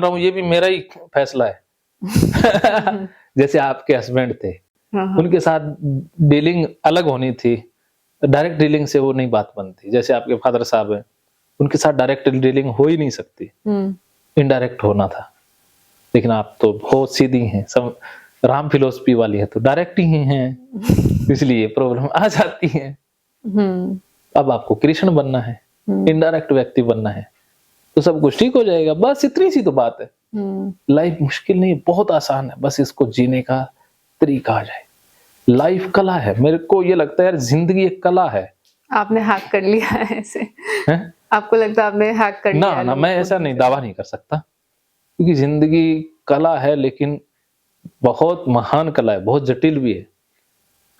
रहा हूँ ये भी मेरा ही फैसला है। जैसे आपके हस्बैंड थे, उनके साथ डीलिंग अलग होनी थी, डायरेक्ट डीलिंग से वो नहीं बात बनती। जैसे आपके फादर साहब हैं, उनके साथ डायरेक्ट डीलिंग हो ही नहीं सकती, इनडायरेक्ट होना था। लेकिन आप तो बहुत सीधी हैं, सब राम फिलोसफी वाली है, तो डायरेक्ट ही हैं, इसलिए प्रॉब्लम आ जाती है। अब आपको कृष्ण बनना है, इनडायरेक्ट व्यक्ति बनना है, तो सब कुछ ठीक हो जाएगा। बस इतनी सी तो बात है। लाइफ मुश्किल नहीं, बहुत आसान है, बस इसको जीने का तरीका आ जाए। लाइफ कला है, मेरे को ये लगता है यार, जिंदगी एक कला है। आपने हैक कर लिया है ऐसे है? आपको लगता है आपने हैक कर लिया? ना, मैं ऐसा नहीं, दावा नहीं कर सकता, क्योंकि जिंदगी कला है, लेकिन बहुत महान कला है, बहुत जटिल भी है।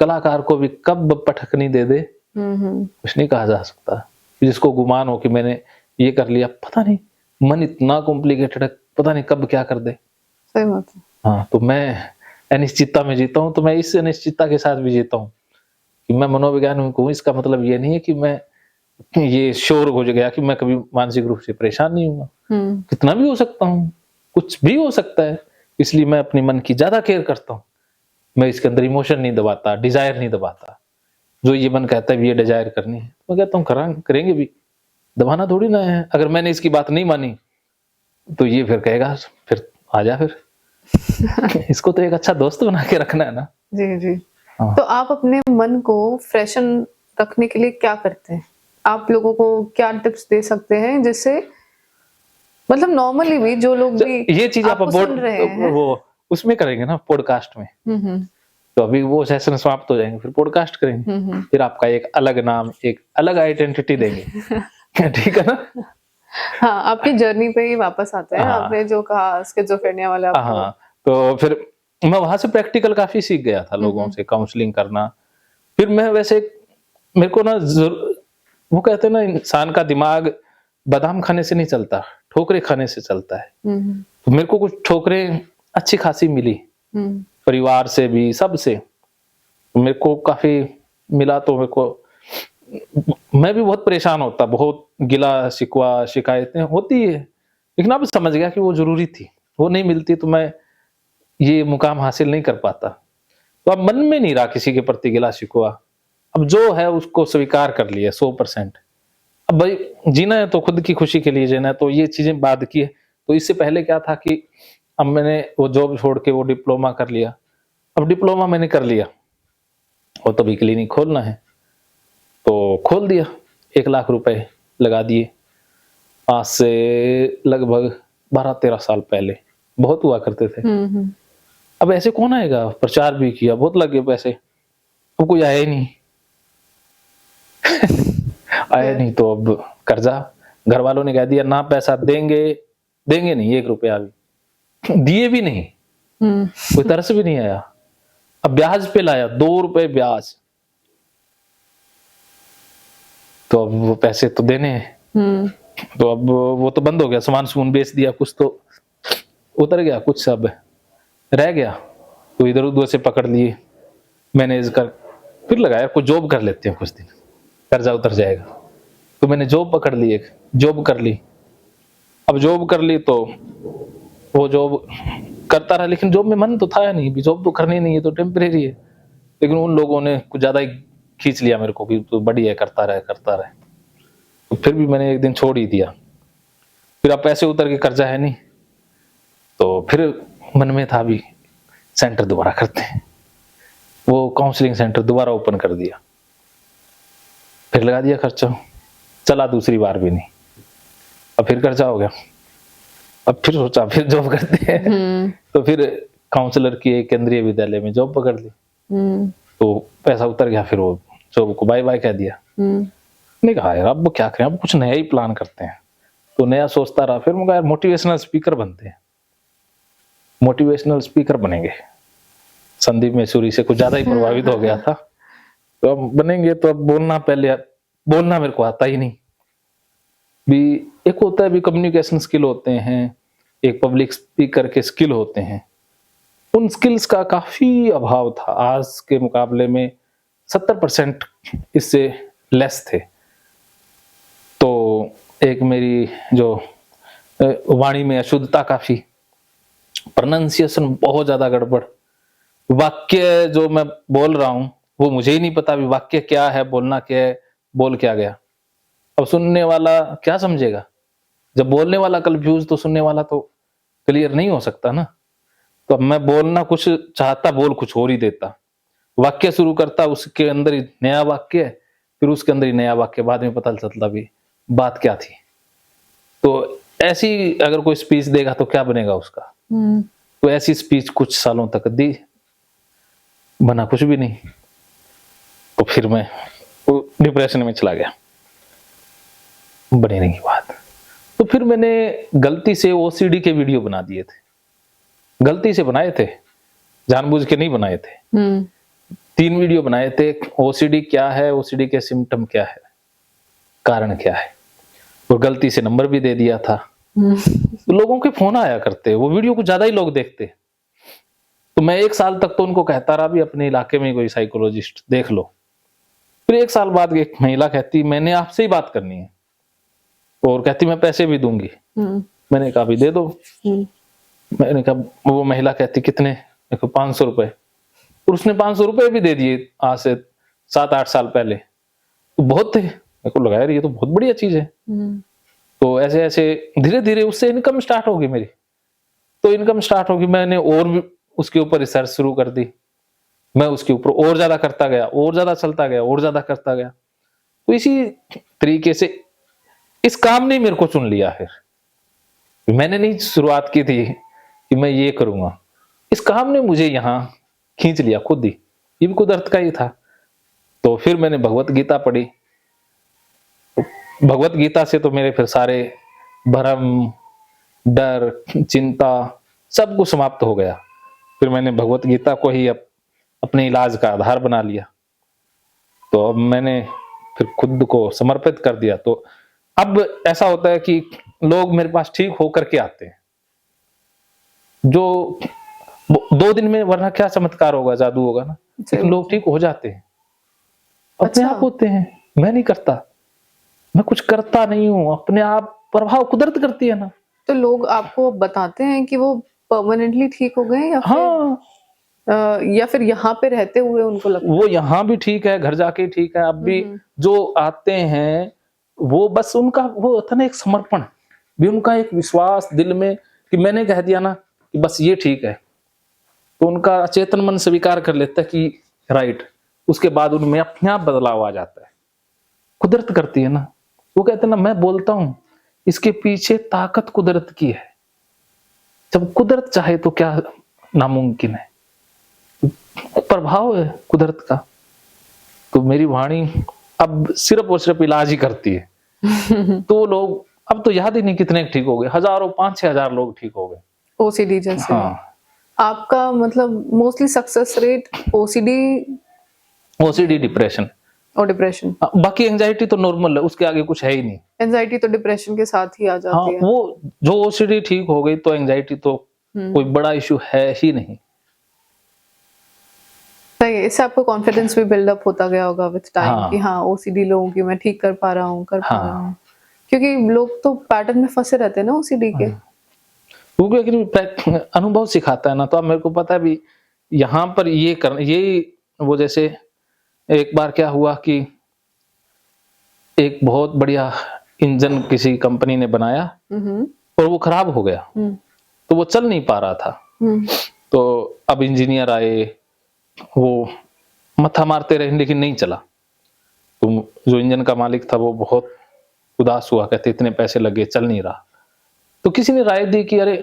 कलाकार को भी कब पटखनी दे दे कुछ नहीं कहा जा सकता। जिसको गुमान हो कि मैंने ये कर लिया, पता नहीं, मन इतना कॉम्प्लिकेटेड है, पता नहीं कब क्या कर दे। सही बात है। हाँ, तो मैं अनिश्चितता में जीता हूँ, तो मैं इस अनिश्चितता के साथ भी जीता हूँ कि मैं मनोवैज्ञानिक हूँ। इसका मतलब ये नहीं है कि मैं ये श्योर हो गया कि मैं कभी मानसिक रूप से परेशान नहीं हूँ। कितना भी हो सकता हूँ, कुछ भी हो सकता है, इसलिए मैं अपने मन की ज्यादा केयर करता हूँ। मैं इसके अंदर इमोशन नहीं दबाता, डिजायर नहीं दबाता। जो ये मन कहता है ये डिजायर करनी है, मैं कहता हूँ करेंगे भी, दबाना थोड़ी ना है। अगर मैंने इसकी बात नहीं मानी तो ये फिर कहेगा फिर आ जा फिर। इसको तो एक अच्छा दोस्त बना के रखना है ना। जी जी। तो आप अपने मन को फ्रेशन रखने के लिए क्या करते हैं? आप लोगों को क्या टिप्स दे सकते हैं जिससे, मतलब नॉर्मली भी जो लोग भी ये चीज आप सुन रहे हैं वो उसमें करेंगे ना, पॉडकास्ट में। तो अभी वो सेशन समाप्त हो जाएंगे, फिर पॉडकास्ट करेंगे, फिर आपका एक अलग नाम, एक अलग आइडेंटिटी देंगे। ठीक है ना? हाँ, आपकी जर्नी पे ही वापस आते हैं। आपने जो कहा स्किज़ोफ्रेनिया वाला, हाँ, तो फिर मैं वहां से प्रैक्टिकल काफी सीख गया था, लोगों से काउंसलिंग करना। फिर मैं वैसे, मेरे को ना वो कहते हैं ना, इंसान का दिमाग बादाम खाने से नहीं चलता, ठोकरे खाने से चलता है। तो मेरे को कुछ ठोकरें अच्छी खासी मिली, परिवार से भी, सबसे मेरे को काफी मिला। तो मेरे को, मैं भी बहुत परेशान होता, बहुत गिला शिकवा शिकायतें होती है, लेकिन अब समझ गया कि वो जरूरी थी। वो नहीं मिलती तो मैं ये मुकाम हासिल नहीं कर पाता। तो अब मन में नहीं रहा किसी के प्रति गिला शिकवा, अब जो है उसको स्वीकार कर लिया 100%। अब भाई जीना है तो खुद की खुशी के लिए जीना है, तो ये चीजें बाद की है। तो इससे पहले क्या था कि अब मैंने वो जॉब छोड़ के वो डिप्लोमा कर लिया। अब डिप्लोमा मैंने कर लिया और तभी क्लिनिक खोलना है, तो खोल दिया। 1 लाख रुपए लगा दिए, आज से लगभग 12-13 साल पहले। बहुत हुआ करते थे। अब ऐसे कौन आएगा, प्रचार भी किया, बहुत लगे पैसे, अब कोई आया ही नहीं। आया नहीं तो अब कर्जा, घर वालों ने कह दिया ना पैसा देंगे, देंगे नहीं 1 रुपया भी। दिए भी नहीं, कोई तरस भी नहीं आया। अब ब्याज पे लाया 2 रुपए ब्याज, तो अब वो पैसे तो देने हैं। तो अब वो तो बंद हो गया, सामान सुमन बेच दिया, कुछ तो उतर गया, कुछ सब रह गया। तो इधर उधर से पकड़ लिए, मैनेज कर, फिर लगाया कोई जॉब कर लेते हैं, कुछ दिन कर्जा उतर जाएगा। तो मैंने जॉब पकड़ ली, एक जॉब कर ली। अब जॉब कर ली तो वो जॉब करता रहा, लेकिन जॉब में मन तो था नहीं, जॉब तो करनी नहीं है, तो टेम्परेरी है। लेकिन उन लोगों ने कुछ ज्यादा ही खींच लिया मेरे को कि तो बड़ी है, करता रहे करता रहे। तो फिर भी मैंने एक दिन छोड़ ही दिया। फिर अब पैसे उतर के कर्जा है नहीं, तो फिर मन में था भी सेंटर दोबारा करते हैं। वो काउंसलिंग सेंटर दोबारा ओपन कर दिया, फिर लगा दिया खर्चा, चला दूसरी बार भी नहीं। अब फिर कर्जा हो गया, अब फिर सोचा फिर जॉब करते हैं। तो फिर काउंसलर की एक केंद्रीय विद्यालय में जॉब पकड़ ली, तो पैसा उतर गया, फिर वो जॉब को बाय बाय कह दिया। नहीं कहा यार अब क्या करें, अब कुछ नया ही प्लान करते हैं। तो नया सोचता रहा, फिर मुझे यार मोटिवेशनल स्पीकर बनते हैं, मोटिवेशनल स्पीकर बनेंगे। संदीप मैसूरी से कुछ ज्यादा ही प्रभावित हो गया था, तो अब बनेंगे। तो अब बोलना, पहले बोलना मेरे को आता ही नहीं भी। एक होता है भी कम्युनिकेशन स्किल होते हैं, एक पब्लिक स्पीकर के स्किल होते हैं। उन स्किल्स का काफी अभाव था, आज के मुकाबले में 70% इससे लेस थे। तो एक मेरी जो वाणी में अशुद्धता काफी, प्रोनाउंसिएशन बहुत ज्यादा गड़बड़, वाक्य जो मैं बोल रहा हूं वो मुझे ही नहीं पता भी वाक्य क्या है, बोलना क्या है, बोल क्या गया। अब सुनने वाला क्या समझेगा? जब बोलने वाला कंफ्यूज तो सुनने वाला तो क्लियर नहीं हो सकता ना। तो अब मैं बोलना कुछ चाहता, बोल कुछ और ही देता, वाक्य शुरू करता, उसके अंदर ही नया वाक्य, फिर उसके अंदर ही नया वाक्य, बाद में पता चलता भी बात क्या थी। तो ऐसी अगर कोई स्पीच देगा तो क्या बनेगा उसका। तो ऐसी स्पीच कुछ सालों तक दी, बना कुछ भी नहीं। तो फिर मैं डिप्रेशन में चला गया, बनी नहीं बात। तो फिर मैंने गलती से ओसीडी के वीडियो बना दिए थे, गलती से बनाए थे, जानबूझ के नहीं बनाए थे। 3 वीडियो बनाए थे, ओसीडी क्या है, ओसीडी के सिम्टम क्या है, कारण क्या है, और गलती से नंबर भी दे दिया था। तो लोगों के फोन आया करते, वो वीडियो को ज्यादा ही लोग देखते। तो मैं 1 साल तक तो उनको कहता रहा भी अपने इलाके में कोई साइकोलॉजिस्ट देख लो। फिर 1 साल बाद एक महिला कहती मैंने आपसे ही बात करनी है, और कहती मैं पैसे भी दूंगी। मैंने कहा भी दे दो। मैंने कहा, वो महिला कहती कितने? देखो 500 रुपए, और उसने 500 रुपए भी दे दिए आज से 7-8 साल पहले। तो बहुत थे, मेरे को लगा यार ये तो बहुत बढ़िया चीज है। तो ऐसे ऐसे धीरे धीरे उससे इनकम स्टार्ट होगी मेरी। तो इनकम स्टार्ट होगी, मैंने और भी उसके ऊपर रिसर्च शुरू कर दी, मैं उसके ऊपर और ज्यादा करता गया, और ज्यादा चलता गया, और ज्यादा करता गया। तो इसी तरीके से इस काम ने मेरे को चुन लिया। फिर मैंने नहीं शुरुआत की थी कि मैं ये करूंगा, इस काम ने मुझे यहां खींच लिया खुद ही, ये भी कुदरत का ही था। तो फिर मैंने भगवत गीता पढ़ी। भगवत गीता से तो मेरे फिर सारे भ्रम, डर, चिंता सब कुछ समाप्त हो गया। फिर मैंने भगवत गीता को ही अपने इलाज का आधार बना लिया। तो अब मैंने फिर खुद को समर्पित कर दिया। तो अब ऐसा होता है कि लोग मेरे पास ठीक होकर के आते हैं, जो 2 दिन में, वरना क्या चमत्कार होगा, जादू होगा ना, लेकिन लोग ठीक हो जाते हैं, अपने आप होते हैं। मैं नहीं करता, मैं कुछ करता नहीं हूं, अपने आप प्रभाव कुदरत करती है ना। तो लोग आपको बताते हैं कि वो परमानेंटली ठीक हो गए, या हाँ, या फिर यहाँ पे रहते हुए उनको लगता वो यहाँ भी ठीक है, घर जाके ठीक है। अब भी जो आते हैं वो बस उनका वो होता ना एक समर्पण भी, उनका एक विश्वास दिल में कि मैंने कह दिया ना कि बस ये ठीक है, तो उनका चेतन मन स्वीकार कर लेता है कि राइट। उसके बाद उनमें अपने आप बदलाव आ जाता है, कुदरत करती है ना। वो कहते हैं ना, मैं बोलता हूं इसके पीछे ताकत कुदरत की है। जब कुदरत चाहे तो क्या नामुमकिन है, प्रभाव है कुदरत का। तो मेरी वाणी अब सिर्फ और सिर्फ इलाज ही करती है। तो लोग अब तो याद ही नहीं कितने ठीक हो गए, हजारों, 5-6 हजार लोग ठीक हो गए ओसीडी जैसे। हाँ। आपका मतलब mostly success rate OCD, depression और डिप्रेशन। बाकी एंजाइटी तो नॉर्मल है, उसके आगे कुछ है ही नहीं। एंजाइटी तो डिप्रेशन के साथ ही आ जाती है। वो जो ओसीडी ठीक हो गई तो एंजाइटी तो कोई बड़ा इशू है ही नहीं। सही है, इससे आपको कॉन्फिडेंस भी बिल्डअप होता गया होगा विद टाइम कि हाँ ओसीडी लोगों की मैं ठीक कर पा रहा हूँ, पा रहा हूँ। क्योंकि लोग तो पैटर्न में फंसे रहते हैं ना ओसीडी के। क्योंकि अनुभव सिखाता है ना। तो अब मेरे को पता है भी यहाँ पर ये करना, ये वो जैसे एक बार क्या हुआ कि एक बहुत बढ़िया इंजन किसी कंपनी ने बनाया और वो खराब हो गया, तो वो चल नहीं पा रहा था। तो अब इंजीनियर आए, वो मत्था मारते रहे लेकिन नहीं चला। तो जो इंजन का मालिक था वो बहुत उदास हुआ, कहते इतने पैसे लगे, चल नहीं रहा। तो किसी ने राय दी कि अरे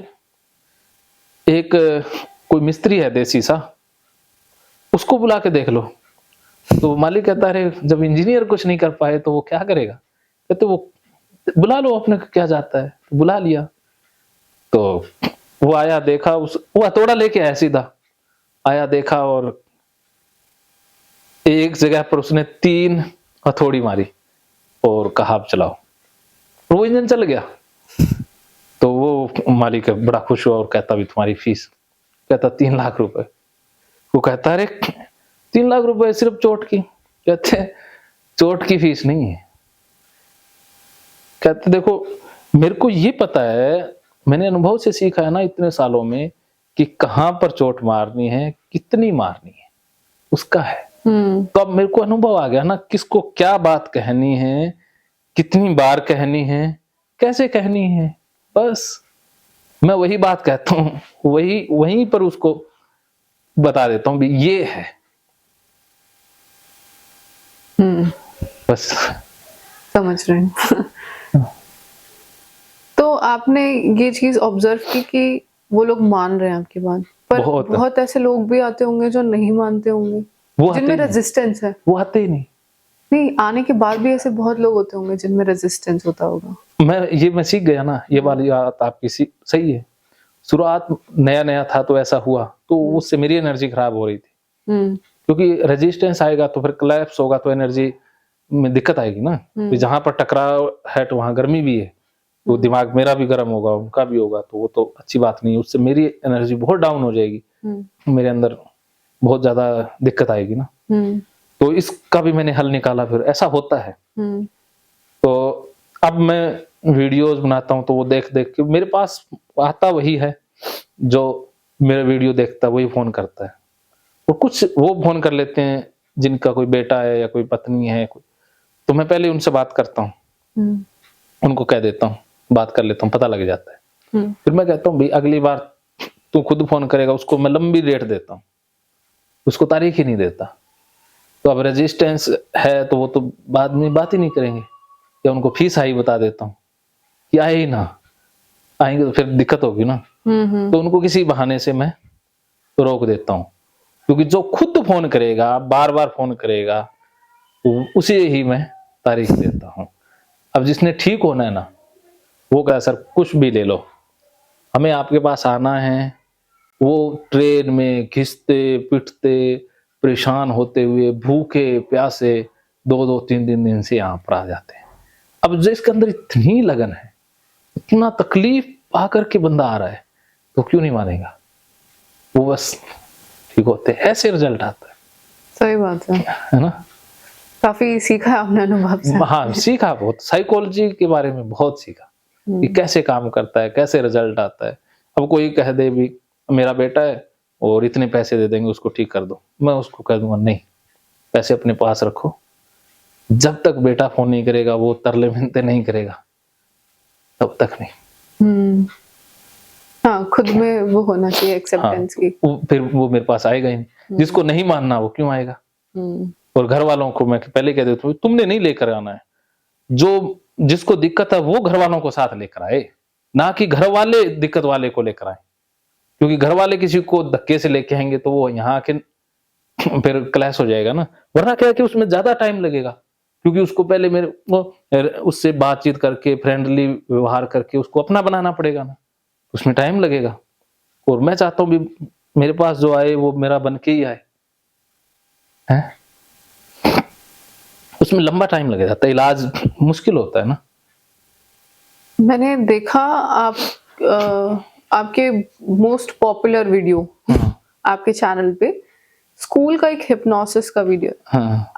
एक कोई मिस्त्री है देसी सा, उसको बुला के देख लो। तो मालिक कहता है जब इंजीनियर कुछ नहीं कर पाए तो वो क्या करेगा। कहते वो बुला लो, अपने क्या जाता है। तो बुला लिया। तो वो आया, देखा, वो हथौड़ा लेके आया, सीधा आया, देखा, और एक जगह पर उसने 3 हथौड़ी मारी और कहा अब चलाओ। वो इंजन चल गया। तो वो मालिक बड़ा खुश हुआ और कहता भी तुम्हारी फीस, कहता 3 लाख रुपए। वो कहता अरे 3 लाख रुपए सिर्फ चोट की। कहते चोट की फीस नहीं है। कहते देखो मेरे को ये पता है, मैंने अनुभव से सीखा है ना इतने सालों में, कि कहाँ पर चोट मारनी है, कितनी मारनी है, उसका है। तो अब मेरे को अनुभव आ गया ना, किसको क्या बात कहनी है, कितनी बार कहनी है, कैसे कहनी है, बस मैं वही बात कहता हूँ, वहीं पर उसको बता देता हूँ भी ये है, बस। समझ रहे हैं। तो आपने ये चीज ऑब्जर्व की कि वो लोग मान रहे हैं आपकी बात, पर बहुत ऐसे लोग भी आते होंगे जो नहीं मानते होंगे, जिनमें रेजिस्टेंस है, वो आते ही नहीं, आने के बाद भी ऐसे बहुत लोग होते होंगे जिनमें रेजिस्टेंस होता होगा। मैं सीख गया ना, ये वाली बात आपकी सही है। शुरुआत नया नया था तो ऐसा हुआ, तो उससे मेरी एनर्जी खराब हो रही थी, क्योंकि रेजिस्टेंस आएगा तो फिर कोलैप्स होगा तो एनर्जी में दिक्कत आएगी ना। तो जहां पर टकराव है तो वहां गर्मी भी है, तो दिमाग मेरा भी गर्म होगा, उनका भी होगा, तो वो तो अच्छी बात नहीं है, उससे मेरी एनर्जी बहुत डाउन हो जाएगी, मेरे अंदर बहुत ज्यादा दिक्कत आएगी ना। तो इसका भी मैंने हल निकाला, फिर ऐसा होता है। तो अब मैं वीडियोस बनाता हूँ तो वो देख देख के मेरे पास आता वही है जो मेरा वीडियो देखता है, वही फोन करता है। और कुछ वो फोन कर लेते हैं जिनका कोई बेटा है या कोई पत्नी है, तो मैं पहले उनसे बात करता हूँ, उनको कह देता हूँ, बात कर लेता हूँ, पता लग जाता है। फिर मैं कहता हूँ भाई अगली बार तू खुद फोन करेगा, उसको मैं लंबी डेट देता हूँ, उसको तारीख ही नहीं देता। तो अब रेजिस्टेंस है तो वो तो बाद में बात ही नहीं करेंगे, या उनको फीस हाई बता देता हूँ कि आए ही ना, आएंगे तो फिर दिक्कत होगी ना। तो उनको किसी बहाने से मैं रोक देता हूँ, क्योंकि जो खुद फोन करेगा, बार बार फोन करेगा, उसे ही मैं तारीख देता हूँ। अब जिसने ठीक होना है ना, वो कहा सर कुछ भी ले लो, हमें आपके पास आना है। वो ट्रेन में घिसते पिटते परेशान होते हुए, भूखे प्यासे 2-2 3 दिन से यहाँ पर आ जाते हैं। अब जिसके अंदर इतनी लगन है, इतना तकलीफ आकर के बंदा आ रहा है, तो क्यों नहीं मानेगा? वो बस ठीक होते, ऐसे रिजल्ट आता है। सही बात है ना? काफी सीखा आपने अनुभव से। हाँ, सीखा बहुत, साइकोलॉजी के बारे में बहुत सीखा कि कैसे काम करता है, कैसे रिजल्ट आता है। अब कोई कह दे भी मेरा बेटा है और इतने पैसे दे देंगे उसको ठीक कर दो, मैं उसको कह दूंगा नहीं, पैसे अपने पास रखो, जब तक बेटा फोन नहीं करेगा, वो तरले मिन्नतें नहीं करेगा, तब तक नहीं। हाँ, खुद में वो होना चाहिए एक्सेप्टेंस की। फिर वो मेरे पास आएगा ही नहीं। जिसको नहीं मानना वो क्यों आएगा? और घर वालों को मैं पहले कह देता हूँ तुमने नहीं लेकर आना है, जो जिसको दिक्कत है वो घर वालों को साथ लेकर आए, ना कि घर वाले दिक्कत वाले को लेकर आए। क्योंकि घर वाले किसी को धक्के से लेके आएंगे तो वो यहाँ के फिर क्लैश हो जाएगा ना। वरना क्या है कि उसमें ज्यादा टाइम लगेगा, क्योंकि उसको पहले उससे बातचीत करके, फ्रेंडली व्यवहार करके उसको अपना बनाना पड़ेगा ना, उसमें टाइम लगेगा। और मैं चाहता हूँ भी मेरे पास जो आए वो मेरा बन के ही आए, है? उसमें लंबा टाइम लग जाता है, इलाज मुश्किल होता है ना। मैंने देखा आपके मोस्ट पॉपुलर वीडियो आपके चैनल पे स्कूल का एक हिप्नोसिस का वीडियो।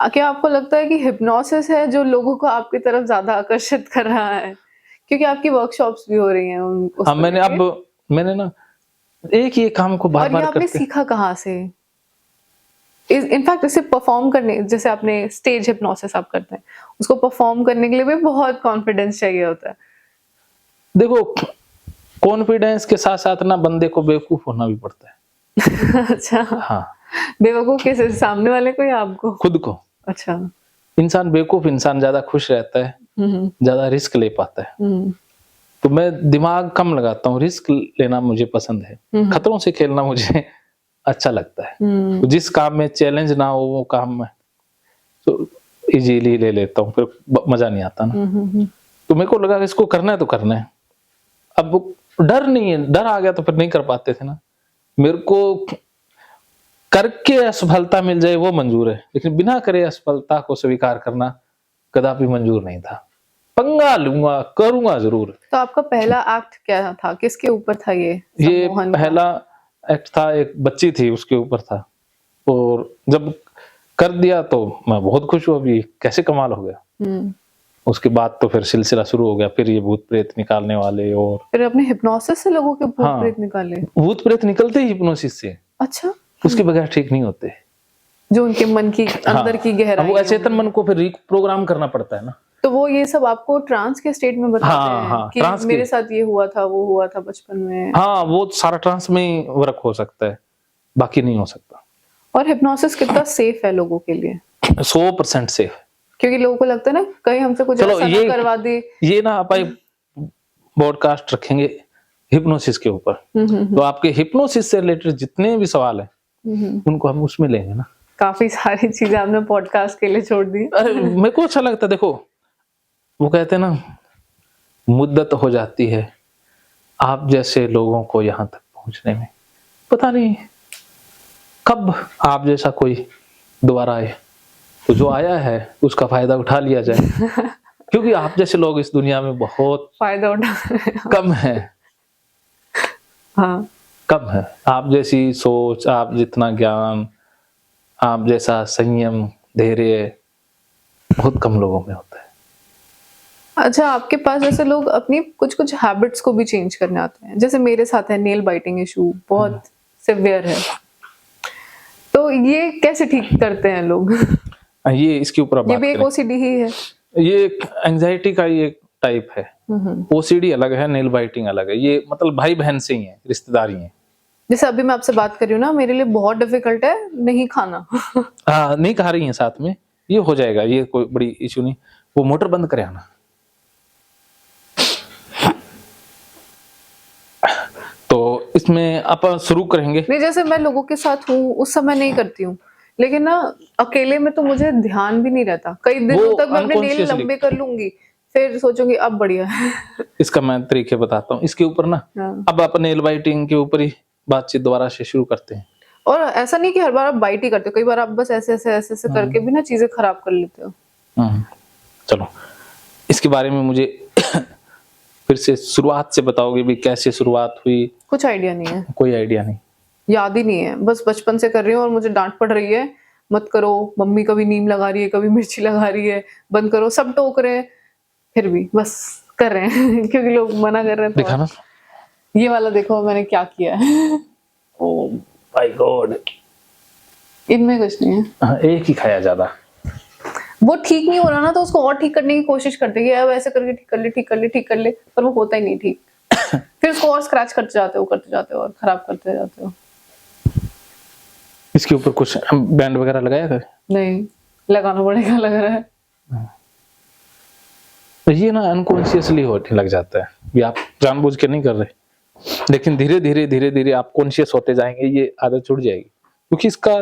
क्या आपको लगता है कि हिप्नोसिस है जो लोगों को आपकी तरफ ज्यादा आकर्षित कर रहा है? क्योंकि आपकी वर्कशॉप्स भी हो रही हैं। मैंने ना एक ही काम को बार बार आपने सीखा कहाँ से? इनफैक्ट इसे परफॉर्म करने, जैसे आपने स्टेज हिप्नोसिस आप करते हैं, उसको परफॉर्म करने के लिए भी बहुत कॉन्फिडेंस चाहिए होता है। देखो, कॉन्फिडेंस के साथ साथ ना बंदे को बेवकूफ होना भी पड़ता है। अच्छा, हाँ। बेवकूफ किसे, सामने वाले को या आपको? खुद को। अच्छा। इंसान बेवकूफ इंसान ज्यादा खुश रहता है, ज्यादा रिस्क ले पाता है। तो मैं दिमाग कम लगाता हूँ, रिस्क लेना मुझे पसंद है, खतरों से खेलना मुझे अच्छा लगता है। तो जिस काम में चैलेंज ना हो वो काम में तो इजीली ले लेता हूँ, फिर मजा नहीं आता ना। तो मेरे को लगा इसको करना है तो करना है। अब डर नहीं है, डर आ गया तो फिर नहीं कर पाते थे ना। मेरे को करके असफलता मिल जाए वो मंजूर है, लेकिन बिना करे असफलता को स्वीकार करना कदापि मंजूर नहीं था। पंगा लूंगा, करूंगा जरूर। तो आपका पहला एक्ट क्या था, किसके ऊपर था ये पहला एक्ट था, एक बच्ची थी उसके ऊपर था। और जब कर दिया तो मैं बहुत खुश हुआ, अभी कैसे कमाल हो गया। उसके बाद तो फिर सिलसिला शुरू हो गया, फिर ये भूत प्रेत निकालने वाले। और फिर अपने हिप्नोसिस से लोगों के भूत हाँ। प्रेत निकाले? भूत प्रेत निकलते ही हिप्नोसिस से, अच्छा। उसके बगैर ठीक नहीं होते। जो उनके मन की अंदर की गहराई, वो अचेतन मन को फिर रिप्रोग्राम करना पड़ता है ना। तो वो ये सब आपको ट्रांस के स्टेट में बताते हाँ, हैं हाँ, कि ट्रांस मेरे साथ ये हुआ था, वो हुआ था बचपन में। हाँ, वो सारा ट्रांस में वर्क हो सकता है, बाकी नहीं हो सकता। और हिप्नोसिस कितना सेफ है लोगों के लिए? 100% सेफ। क्योंकि लोगों को लगता है ना कहीं हमसे कुछ चलो ऐसा ना करवा दे। ये ना आप पॉडकास्ट रखेंगे हिप्नोसिस के ऊपर, तो आपके हिप्नोसिस से रिलेटेड जितने भी सवाल हैं उनको हम उसमें लेंगे ना। काफी सारी चीजें आपने पॉडकास्ट के लिए छोड़ दी। अरे मेरे को अच्छा लगता है। देखो वो कहते हैं ना, मुद्दत हो जाती है आप जैसे लोगों को यहाँ तक पहुंचने में, पता नहीं कब आप जैसा कोई दोबारा आए, तो जो आया है उसका फायदा उठा लिया जाए। क्योंकि आप जैसे लोग इस दुनिया में बहुत फायदा उठा कम है। हाँ, कम है। आप जैसी सोच, आप जितना ज्ञान, आप जैसा संयम, धैर्य बहुत कम लोगों में होता है। अच्छा, आपके पास जैसे लोग अपनी कुछ कुछ हैबिट्स को भी चेंज करने आते हैं, जैसे मेरे साथ है नेल बाइटिंग इशू, बहुत सिवियर है, तो ये कैसे ठीक करते हैं लोग? ये इसके ऊपर ये बात भी एक करें। ओसीडी ही है? ये एंजाइटी का ही एक टाइप है। ओसीडी अलग है, नेल बाइटिंग अलग है। ये मतलब भाई बहन से ही है, रिश्तेदारी है। जैसे अभी मैं आपसे बात कर रही हूँ ना, मेरे लिए बहुत डिफिकल्ट है नहीं खाना। हाँ, नहीं खा रही हैं साथ में, ये हो जाएगा, ये कोई बड़ी इशू नहीं। वो मोटर बंद करे आना। तो इसमें अपन शुरू करेंगे। नहीं, जैसे मैं लोगों के साथ हूँ उस समय नहीं करती हूँ, लेकिन ना अकेले में तो मुझे ध्यान भी नहीं रहता। कई दिनों तक मैं अपने नेल unconsciously लंबे कर लूंगी, फिर सोचूंगी अब बढ़िया है। इसका मैं तरीके बताता हूँ इसके ऊपर ना। हाँ। अब अपन नेल बाइटिंग के ऊपर ही बातचीत दोबारा से शुरू करते हैं। और ऐसा नहीं कि हर बार आप बाइट ही करते हो, कई बार आप बस ऐसे ऐसे ऐसे ऐसे करके भी ना चीजें खराब कर लेते हो। चलो इसके बारे में मुझे फिर से शुरुआत से बताओगे भी, कैसे शुरुआत हुई? कुछ आइडिया नहीं है, कोई आइडिया नहीं, याद ही नहीं है। बस बचपन से कर रही हूँ और मुझे डांट पड़ रही है, मत करो। मम्मी कभी नीम लगा रही है, कभी मिर्ची लगा रही है, बंद करो, सब टोक रहे हैं, फिर भी बस कर रहे हैं। क्योंकि लोग मना कर रहे हैं। देखा ना, ये वाला देखो मैंने क्या किया है। ओ माय गॉड, इनमें कुछ नहीं है। एक ही खाया ज्यादा। वो ठीक नहीं हो रहा ना, तो उसको और ठीक करने की कोशिश करते हैं, अब ऐसे करके ठीक कर ले, ठीक कर ले, ठीक कर ले, पर वो होता ही नहीं ठीक। फिर उसको और स्क्रैच करते जाते हो और खराब करते जाते हो। इसके ऊपर कुछ बैंड वगैरह लगाया था? नहीं, लगाना पड़ेगा लग रहा है। तो ये ना अनकॉन्शियसली होने लग जाता है, ये आप जानबूझ के नहीं कर रहे, लेकिन धीरे धीरे आप कॉन्शियस होते जाएंगे, ये आदत छूट जाएगी। क्योंकि इसका